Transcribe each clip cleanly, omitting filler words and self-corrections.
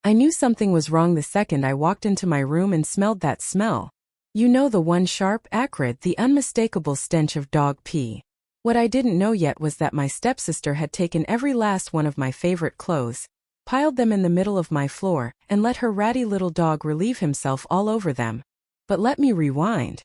I knew something was wrong the second I walked into my room and smelled that smell. You know, the one sharp, acrid, the unmistakable stench of dog pee. What I didn't know yet was that my stepsister had taken every last one of my favorite clothes, piled them in the middle of my floor, and let her ratty little dog relieve himself all over them. But let me rewind.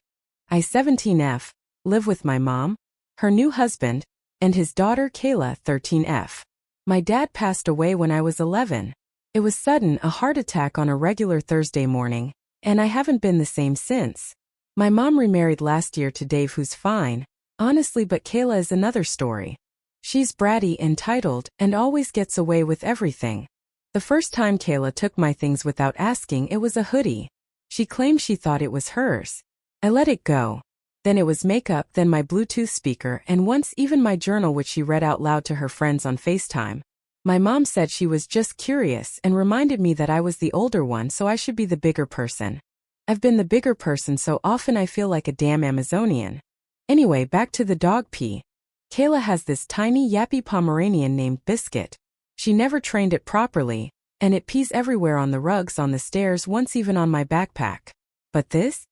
I 17F, live with my mom, her new husband, and his daughter Kayla 13F. My dad passed away when I was 11. It was sudden, a heart attack on a regular Thursday morning, and I haven't been the same since. My mom remarried last year to Dave, who's fine, honestly, but Kayla is another story. She's bratty, entitled, and always gets away with everything. The first time Kayla took my things without asking, it was a hoodie. She claimed she thought it was hers. I let it go. Then it was makeup, then my Bluetooth speaker, and once even my journal, which she read out loud to her friends on FaceTime. My mom said she was just curious and reminded me that I was the older one, so I should be the bigger person. I've been the bigger person so often I feel like a damn Amazonian. Anyway, back to the dog pee. Kayla has this tiny yappy Pomeranian named Biscuit. She never trained it properly, and it pees everywhere, on the rugs, on the stairs, once even on my backpack. But this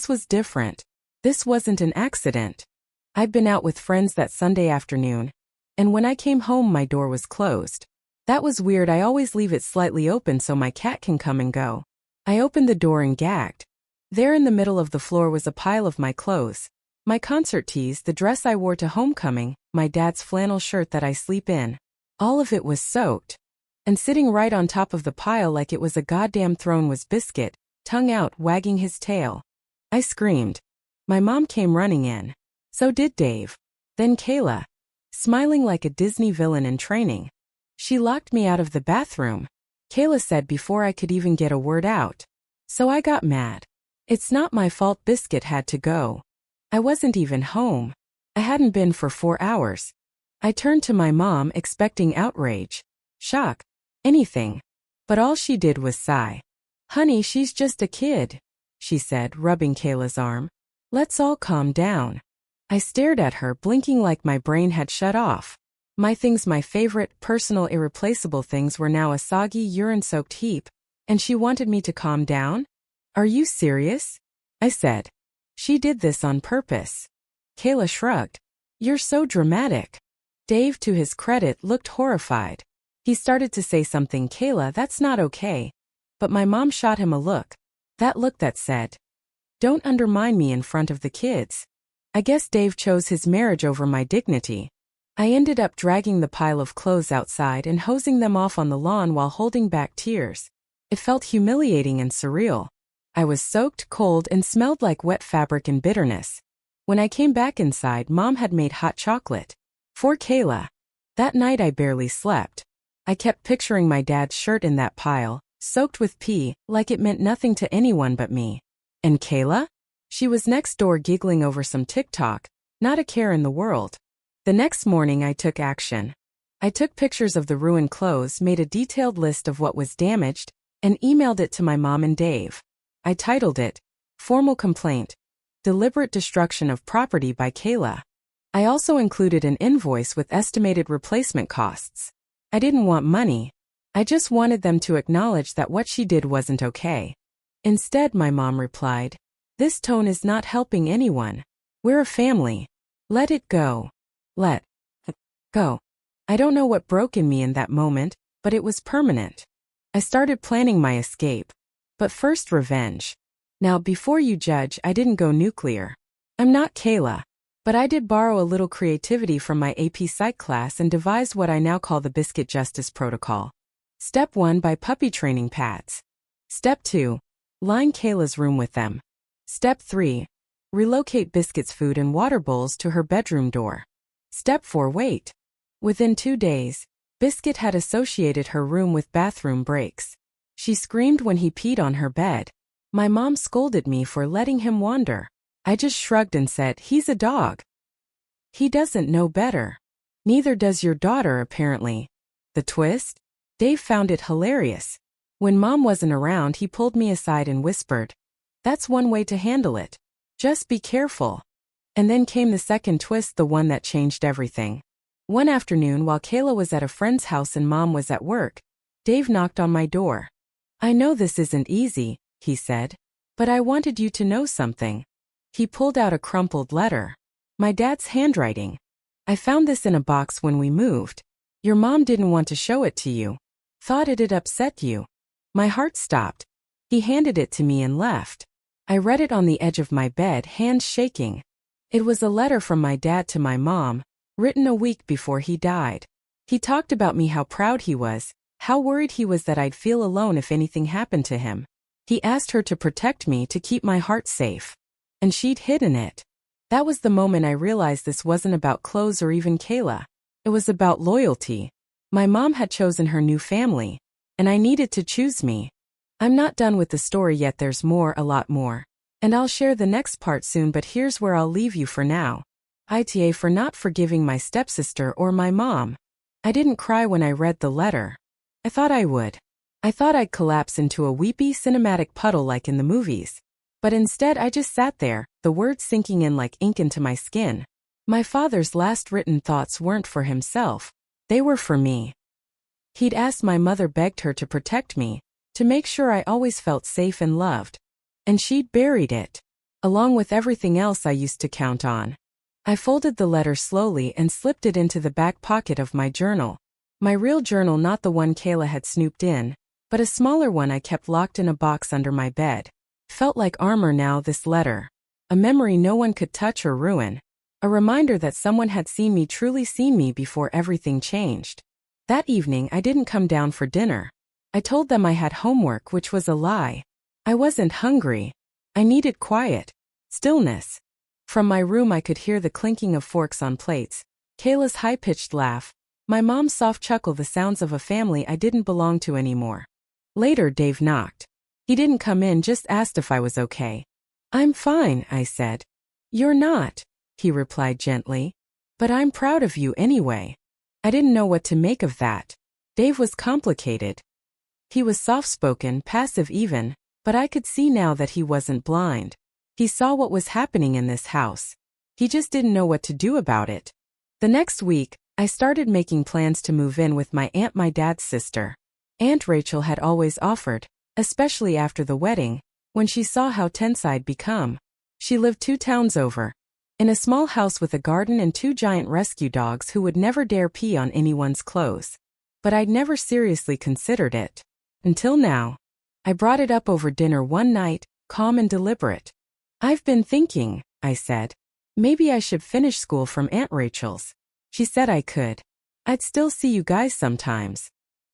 was different. This wasn't an accident. I'd been out with friends that Sunday afternoon, and when I came home my door was closed. That was weird. I always leave it slightly open so my cat can come and go. I opened the door and gagged. There in the middle of the floor was a pile of my clothes. My concert tees, the dress I wore to homecoming, my dad's flannel shirt that I sleep in. All of it was soaked. And sitting right on top of the pile like it was a goddamn throne was Biscuit, tongue out, wagging his tail. I screamed. My mom came running in. So did Dave. Then Kayla, smiling like a Disney villain in training. She locked me out of the bathroom. Kayla said before I could even get a word out. So I got mad. It's not my fault Biscuit had to go. I wasn't even home. I hadn't been for 4 hours. I turned to my mom expecting outrage, shock, anything. But all she did was sigh. Honey, she's just a kid, she said, rubbing Kayla's arm. Let's all calm down. I stared at her, blinking like my brain had shut off. My things, my favorite, personal, irreplaceable things, were now a soggy, urine-soaked heap, and she wanted me to calm down? Are you serious? I said. She did this on purpose. Kayla shrugged. You're so dramatic. Dave, to his credit, looked horrified. He started to say something. Kayla, that's not okay. But my mom shot him a look. That look that said, don't undermine me in front of the kids. I guess Dave chose his marriage over my dignity. I ended up dragging the pile of clothes outside and hosing them off on the lawn while holding back tears. It felt humiliating and surreal. I was soaked, cold, and smelled like wet fabric and bitterness. When I came back inside, Mom had made hot chocolate. For Kayla. That night I barely slept. I kept picturing my dad's shirt in that pile, soaked with pee, like it meant nothing to anyone but me. And Kayla? She was next door giggling over some TikTok, not a care in the world. The next morning I took action. I took pictures of the ruined clothes, made a detailed list of what was damaged, and emailed it to my mom and Dave. I titled it, Formal Complaint, Deliberate Destruction of Property by Kayla. I also included an invoice with estimated replacement costs. I didn't want money. I just wanted them to acknowledge that what she did wasn't okay. Instead, my mom replied, this tone is not helping anyone. We're a family. Let it go. Let it go. I don't know what broke in me in that moment, but it was permanent. I started planning my escape. But first, revenge. Now, before you judge, I didn't go nuclear. I'm not Kayla. But I did borrow a little creativity from my AP Psych class and devised what I now call the Biscuit Justice Protocol. Step 1, buy puppy training pads. Step 2, line Kayla's room with them. Step 3, relocate Biscuit's food and water bowls to her bedroom door. Step 4, wait. Within 2 days, Biscuit had associated her room with bathroom breaks. She screamed when he peed on her bed. My mom scolded me for letting him wander. I just shrugged and said, he's a dog. He doesn't know better. Neither does your daughter, apparently. The twist? Dave found it hilarious. When Mom wasn't around, he pulled me aside and whispered, that's one way to handle it. Just be careful. And then came the second twist, the one that changed everything. One afternoon, while Kayla was at a friend's house and Mom was at work, Dave knocked on my door. I know this isn't easy, he said, but I wanted you to know something. He pulled out a crumpled letter. My dad's handwriting. I found this in a box when we moved. Your mom didn't want to show it to you. Thought it'd upset you. My heart stopped. He handed it to me and left. I read it on the edge of my bed, hands shaking. It was a letter from my dad to my mom, written a week before he died. He talked about me, how proud he was, how worried he was that I'd feel alone if anything happened to him. He asked her to protect me, to keep my heart safe. And she'd hidden it. That was the moment I realized this wasn't about clothes or even Kayla. It was about loyalty. My mom had chosen her new family, and I needed to choose me. I'm not done with the story yet, there's more, a lot more. And I'll share the next part soon, but here's where I'll leave you for now. ITA for not forgiving my stepsister or my mom. I didn't cry when I read the letter. I thought I would. I thought I'd collapse into a weepy cinematic puddle like in the movies. But instead I just sat there, the words sinking in like ink into my skin. My father's last written thoughts weren't for himself. They were for me. He'd asked my mother, begged her to protect me, to make sure I always felt safe and loved. And she'd buried it, along with everything else I used to count on. I folded the letter slowly and slipped it into the back pocket of my journal. My real journal, not the one Kayla had snooped in, but a smaller one I kept locked in a box under my bed. Felt like armor now, this letter. A memory no one could touch or ruin. A reminder that someone had seen me, truly seen me, before everything changed. That evening I didn't come down for dinner. I told them I had homework, which was a lie. I wasn't hungry. I needed quiet. Stillness. From my room I could hear the clinking of forks on plates, Kayla's high-pitched laugh, my mom's soft chuckle, the sounds of a family I didn't belong to anymore. Later Dave knocked. He didn't come in, just asked if I was okay. I'm fine, I said. You're not, he replied gently. But I'm proud of you anyway. I didn't know what to make of that. Dave was complicated. He was soft-spoken, passive even, but I could see now that he wasn't blind. He saw what was happening in this house. He just didn't know what to do about it. The next week, I started making plans to move in with my aunt, my dad's sister. Aunt Rachel had always offered, especially after the wedding, when she saw how tense I'd become. She lived 2 towns over, in a small house with a garden and 2 giant rescue dogs who would never dare pee on anyone's clothes. But I'd never seriously considered it. Until now. I brought it up over dinner one night, calm and deliberate. I've been thinking, I said. Maybe I should finish school from Aunt Rachel's. She said I could. I'd still see you guys sometimes.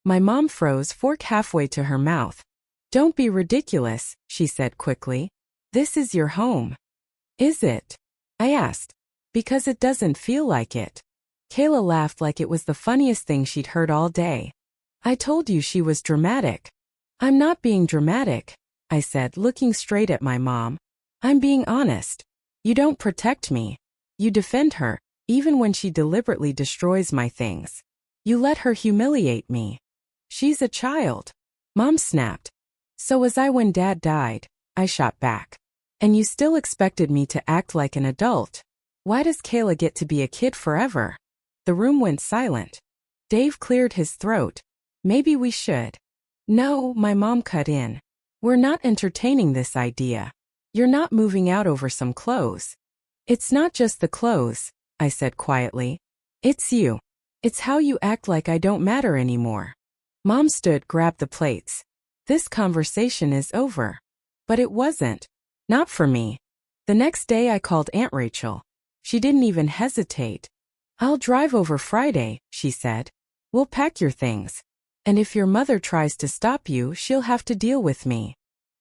My mom froze, fork halfway to her mouth. Don't be ridiculous, she said quickly. This is your home. Is it? I asked. Because it doesn't feel like it. Kayla laughed like it was the funniest thing she'd heard all day. I told you she was dramatic. I'm not being dramatic, I said, looking straight at my mom. I'm being honest. You don't protect me. You defend her, even when she deliberately destroys my things. You let her humiliate me. She's a child. Mom snapped. So was I when Dad died, I shot back. And you still expected me to act like an adult. Why does Kayla get to be a kid forever? The room went silent. Dave cleared his throat. Maybe we should. No, my mom cut in. We're not entertaining this idea. You're not moving out over some clothes. It's not just the clothes, I said quietly. It's you. It's how you act like I don't matter anymore. Mom stood, grabbed the plates. This conversation is over. But it wasn't. Not for me. The next day I called Aunt Rachel. She didn't even hesitate. I'll drive over Friday, she said. We'll pack your things. And if your mother tries to stop you, she'll have to deal with me.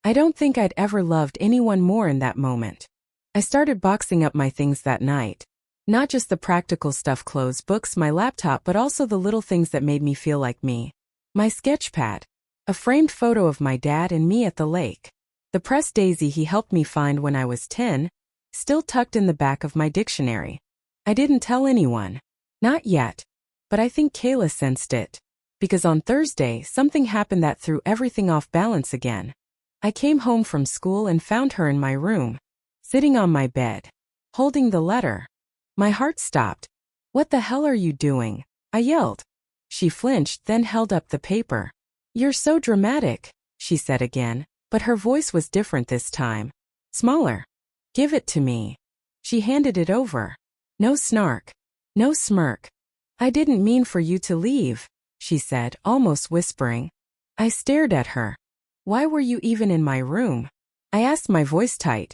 I don't think I'd ever loved anyone more in that moment. I started boxing up my things that night. Not just the practical stuff, clothes, books, my laptop, but also the little things that made me feel like me. My sketch pad. A framed photo of my dad and me at the lake. The pressed daisy he helped me find when I was 10, still tucked in the back of my dictionary. I didn't tell anyone. Not yet. But I think Kayla sensed it. Because on Thursday, something happened that threw everything off balance again. I came home from school and found her in my room, sitting on my bed, holding the letter. My heart stopped. What the hell are you doing? I yelled. She flinched, then held up the paper. You're so dramatic, she said again, but her voice was different this time. Smaller. Give it to me. She handed it over. No snark. No smirk. I didn't mean for you to leave, she said, almost whispering. I stared at her. Why were you even in my room? I asked, my voice tight.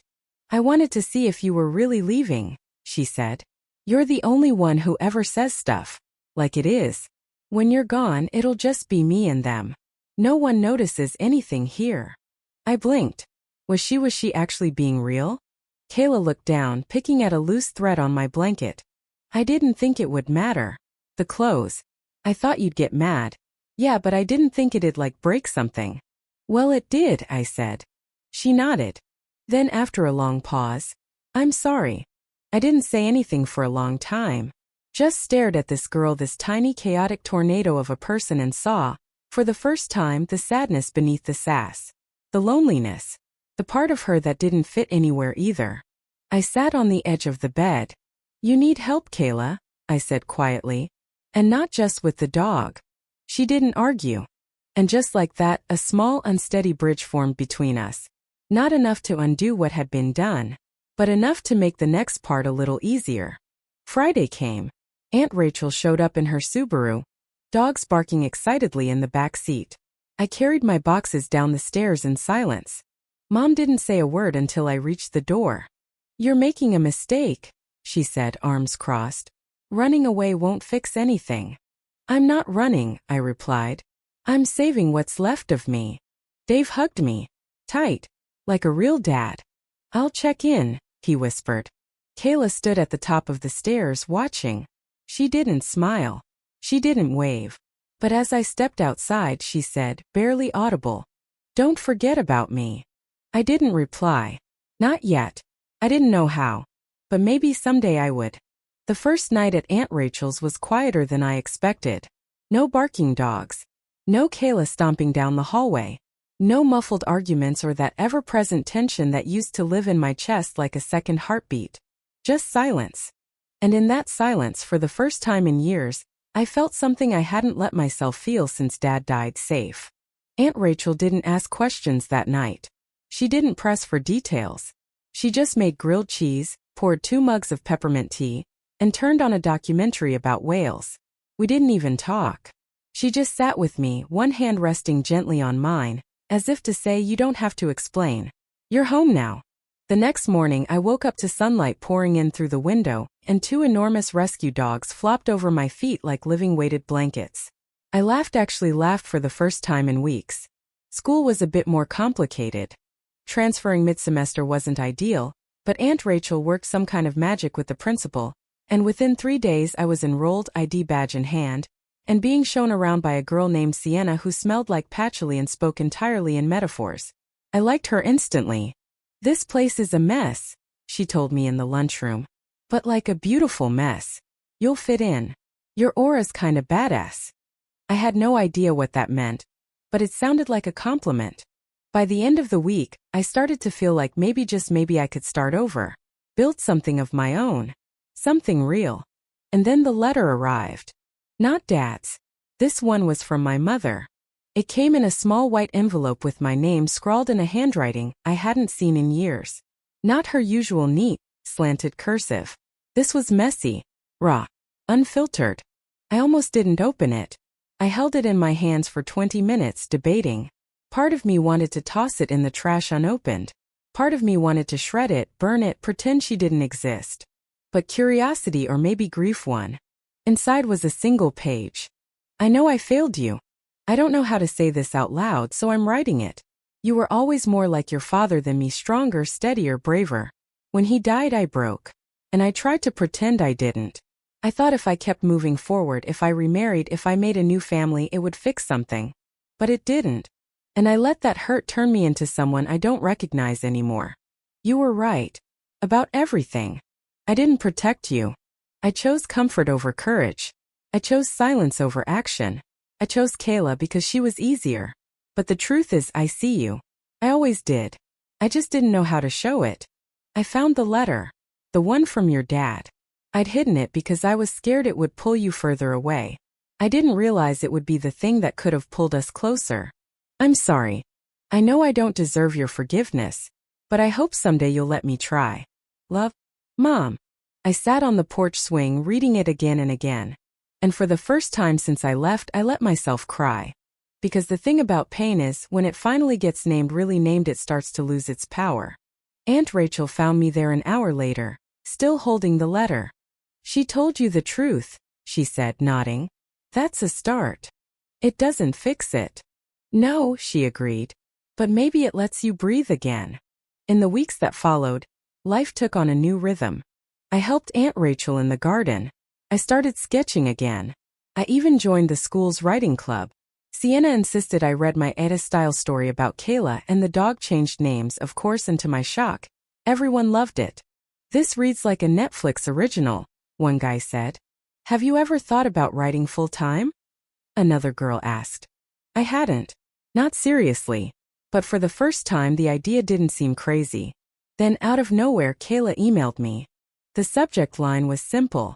I wanted to see if you were really leaving, she said. You're the only one who ever says stuff like it is. When you're gone, it'll just be me and them. No one notices anything here. I blinked. Was she actually being real? Kayla looked down, picking at a loose thread on my blanket. I didn't think it would matter. The clothes. I thought you'd get mad. Yeah, but I didn't think it'd break something. Well, it did, I said. She nodded. Then after a long pause, I'm sorry. I didn't say anything for a long time. Just stared at this girl, this tiny chaotic tornado of a person, and saw, for the first time, the sadness beneath the sass. The loneliness. The part of her that didn't fit anywhere either. I sat on the edge of the bed. You need help, Kayla, I said quietly. And not just with the dog. She didn't argue. And just like that, a small unsteady bridge formed between us. Not enough to undo what had been done, but enough to make the next part a little easier. Friday came. Aunt Rachel showed up in her Subaru, dogs barking excitedly in the back seat. I carried my boxes down the stairs in silence. Mom didn't say a word until I reached the door. You're making a mistake, she said, arms crossed. Running away won't fix anything. I'm not running, I replied. I'm saving what's left of me. Dave hugged me, tight, like a real dad. I'll check in, he whispered. Kayla stood at the top of the stairs watching. She didn't smile. She didn't wave. But as I stepped outside, she said, barely audible, don't forget about me. I didn't reply. Not yet. I didn't know how. But maybe someday I would. The first night at Aunt Rachel's was quieter than I expected. No barking dogs. No Kayla stomping down the hallway. No muffled arguments or that ever-present tension that used to live in my chest like a second heartbeat. Just silence. And in that silence, for the first time in years, I felt something I hadn't let myself feel since Dad died safe. Aunt Rachel didn't ask questions that night. She didn't press for details. She just made grilled cheese, poured 2 mugs of peppermint tea, and turned on a documentary about whales. We didn't even talk. She just sat with me, one hand resting gently on mine, as if to say, you don't have to explain. You're home now. The next morning I woke up to sunlight pouring in through the window, and 2 enormous rescue dogs flopped over my feet like living weighted blankets. I actually laughed for the first time in weeks. School was a bit more complicated. Transferring mid-semester wasn't ideal, but Aunt Rachel worked some kind of magic with the principal, and within 3 days I was enrolled, ID badge in hand, and being shown around by a girl named Sienna who smelled like patchouli and spoke entirely in metaphors. I liked her instantly. This place is a mess, she told me in the lunchroom. But like a beautiful mess. You'll fit in. Your aura's kinda badass. I had no idea what that meant, but it sounded like a compliment. By the end of the week, I started to feel like maybe, just maybe, I could start over. Build something of my own. Something real. And then the letter arrived. Not Dad's. This one was from my mother. It came in a small white envelope with my name scrawled in a handwriting I hadn't seen in years. Not her usual neat, slanted cursive. This was messy, raw, unfiltered. I almost didn't open it. I held it in my hands for 20 minutes, debating. Part of me wanted to toss it in the trash unopened. Part of me wanted to shred it, burn it, pretend she didn't exist. But curiosity, or maybe grief, won. Inside was a single page. I know I failed you. I don't know how to say this out loud, so I'm writing it. You were always more like your father than me, stronger, steadier, braver. When he died, I broke. And I tried to pretend I didn't. I thought if I kept moving forward, if I remarried, if I made a new family, it would fix something. But it didn't. And I let that hurt turn me into someone I don't recognize anymore. You were right. About everything. I didn't protect you. I chose comfort over courage. I chose silence over action. I chose Kayla because she was easier. But the truth is, I see you. I always did. I just didn't know how to show it. I found the letter. The one from your dad. I'd hidden it because I was scared it would pull you further away. I didn't realize it would be the thing that could have pulled us closer. I'm sorry. I know I don't deserve your forgiveness, but I hope someday you'll let me try. Love, Mom. I sat on the porch swing reading it again and again. And for the first time since I left, I let myself cry. Because the thing about pain is, when it finally gets really named, it starts to lose its power. Aunt Rachel found me there an hour later, still holding the letter. She told you the truth, she said, nodding. That's a start. It doesn't fix it. No, she agreed. But maybe it lets you breathe again. In the weeks that followed, life took on a new rhythm. I helped Aunt Rachel in the garden. I started sketching again. I even joined the school's writing club. Sienna insisted I read my Ada-style story about Kayla, and the dog changed names, of course, and to my shock, everyone loved it. This reads like a Netflix original, one guy said. Have you ever thought about writing full-time? Another girl asked. I hadn't. Not seriously. But for the first time the idea didn't seem crazy. Then out of nowhere Kayla emailed me. The subject line was simple.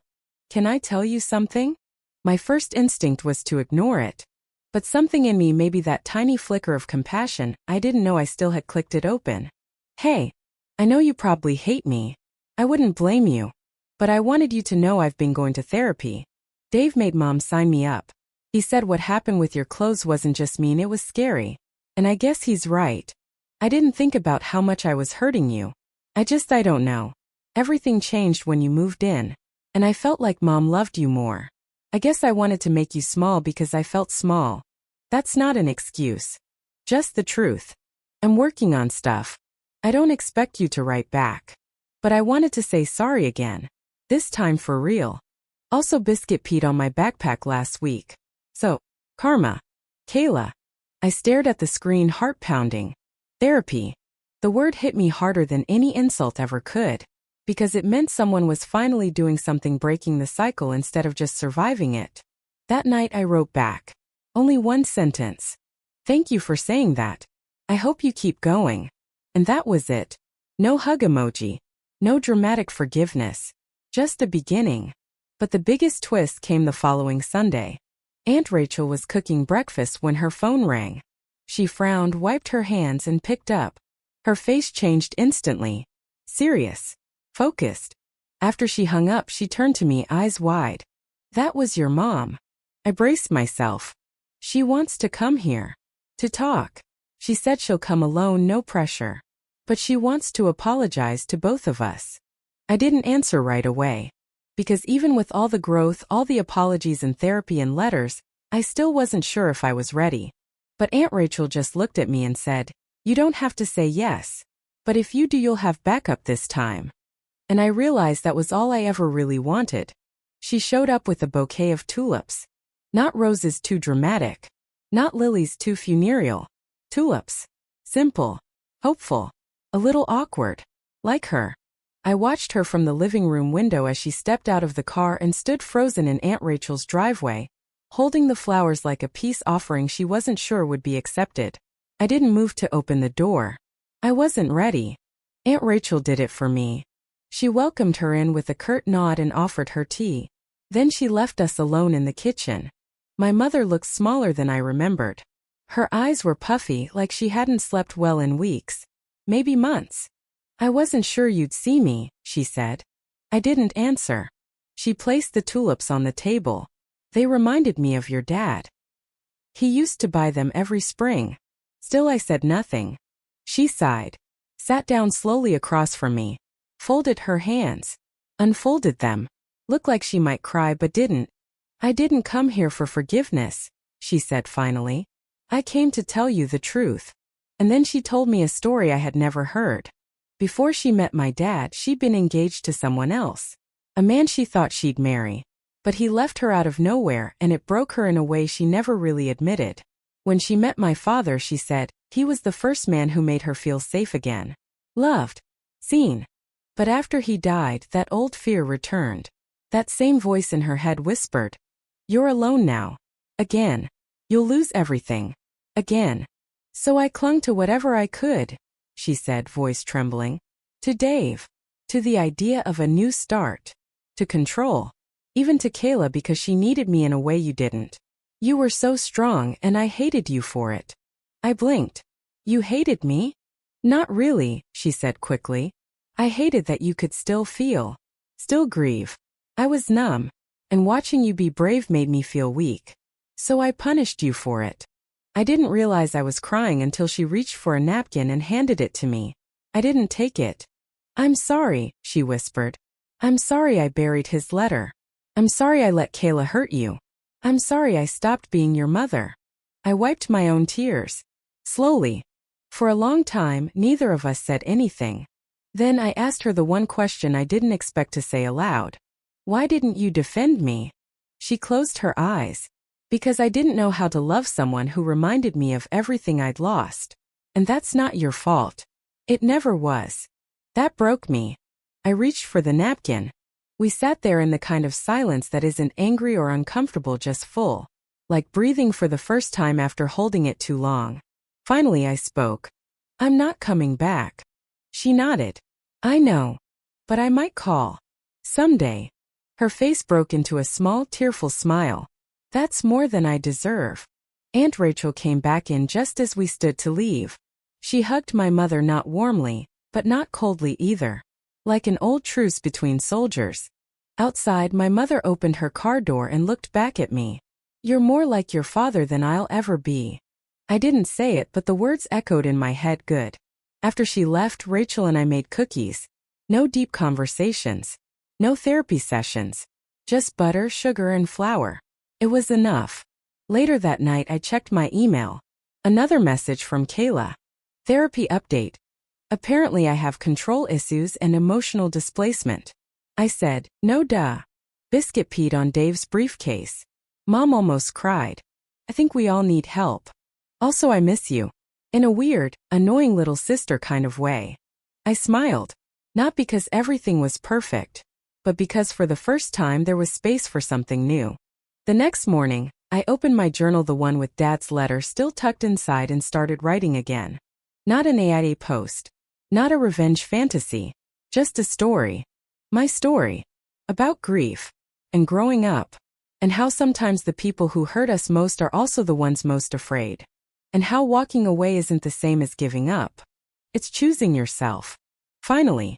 Can I tell you something? My first instinct was to ignore it. But something in me, maybe that tiny flicker of compassion, I didn't know I still had clicked it open. Hey, I know you probably hate me. I wouldn't blame you. But I wanted you to know I've been going to therapy. Dave made Mom sign me up. He said what happened with your clothes wasn't just mean, it was scary. And I guess he's right. I didn't think about how much I was hurting you. I don't know. Everything changed when you moved in. And I felt like Mom loved you more. I guess I wanted to make you small because I felt small. That's not an excuse. Just the truth. I'm working on stuff. I don't expect you to write back. But I wanted to say sorry again. This time for real. Also, Biscuit peed on my backpack last week. So, karma. Kayla. I stared at the screen, heart pounding. Therapy. The word hit me harder than any insult ever could. Because it meant someone was finally doing something, breaking the cycle instead of just surviving it. That night I wrote back. Only one sentence. Thank you for saying that. I hope you keep going. And that was it. No hug emoji. No dramatic forgiveness. Just the beginning. But the biggest twist came the following Sunday. Aunt Rachel was cooking breakfast when her phone rang. She frowned, wiped her hands, and picked up. Her face changed instantly. Serious. Focused. After she hung up, she turned to me, eyes wide. That was your mom. I braced myself. She wants to come here. To talk. She said she'll come alone, no pressure. But she wants to apologize to both of us. I didn't answer right away. Because even with all the growth, all the apologies and therapy and letters, I still wasn't sure if I was ready. But Aunt Rachel just looked at me and said, you don't have to say yes. But if you do, you'll have backup this time. And I realized that was all I ever really wanted. She showed up with a bouquet of tulips. Not roses too dramatic. Not lilies too funereal. Tulips. Simple. Hopeful. A little awkward. Like her. I watched her from the living room window as she stepped out of the car and stood frozen in Aunt Rachel's driveway, holding the flowers like a peace offering she wasn't sure would be accepted. I didn't move to open the door. I wasn't ready. Aunt Rachel did it for me. She welcomed her in with a curt nod and offered her tea. Then she left us alone in the kitchen. My mother looked smaller than I remembered. Her eyes were puffy, like she hadn't slept well in weeks. Maybe months. I wasn't sure you'd see me, she said. I didn't answer. She placed the tulips on the table. They reminded me of your dad. He used to buy them every spring. Still I said nothing. She sighed. Sat down slowly across from me. Folded her hands. Unfolded them. Looked like she might cry but didn't. I didn't come here for forgiveness, she said finally. I came to tell you the truth. And then she told me a story I had never heard. Before she met my dad, she'd been engaged to someone else. A man she thought she'd marry. But he left her out of nowhere, and it broke her in a way she never really admitted. When she met my father, she said, he was the first man who made her feel safe again. Loved. Seen. But after he died, that old fear returned. That same voice in her head whispered, you're alone now. Again. You'll lose everything. Again. So I clung to whatever I could, she said, voice trembling. To Dave. To the idea of a new start. To control. Even to Kayla, because she needed me in a way you didn't. You were so strong and I hated you for it. I blinked. You hated me? Not really, she said quickly. I hated that you could still feel. Still grieve. I was numb, and watching you be brave made me feel weak. So I punished you for it. I didn't realize I was crying until she reached for a napkin and handed it to me. I didn't take it. I'm sorry, she whispered. I'm sorry I buried his letter. I'm sorry I let Kayla hurt you. I'm sorry I stopped being your mother. I wiped my own tears. Slowly. For a long time, neither of us said anything. Then I asked her the one question I didn't expect to say aloud. Why didn't you defend me? She closed her eyes. Because I didn't know how to love someone who reminded me of everything I'd lost. And that's not your fault. It never was. That broke me. I reached for the napkin. We sat there in the kind of silence that isn't angry or uncomfortable, just full. Like breathing for the first time after holding it too long. Finally I spoke. I'm not coming back. She nodded. I know. But I might call. Someday. Her face broke into a small, tearful smile. That's more than I deserve. Aunt Rachel came back in just as we stood to leave. She hugged my mother, not warmly, but not coldly either. Like an old truce between soldiers. Outside, my mother opened her car door and looked back at me. You're more like your father than I'll ever be. I didn't say it, but the words echoed in my head good. After she left, Rachel and I made cookies. No deep conversations. No therapy sessions. Just butter, sugar, and flour. It was enough. Later that night I checked my email. Another message from Kayla. Therapy update. Apparently I have control issues and emotional displacement. I said, no duh. Biscuit peed on Dave's briefcase. Mom almost cried. I think we all need help. Also, I miss you. In a weird, annoying little sister kind of way. I smiled. Not because everything was perfect, but because for the first time there was space for something new. The next morning, I opened my journal, the one with Dad's letter still tucked inside, and started writing again. Not an AI post. Not a revenge fantasy. Just a story. My story. About grief. And growing up. And how sometimes the people who hurt us most are also the ones most afraid. And how walking away isn't the same as giving up. It's choosing yourself. Finally,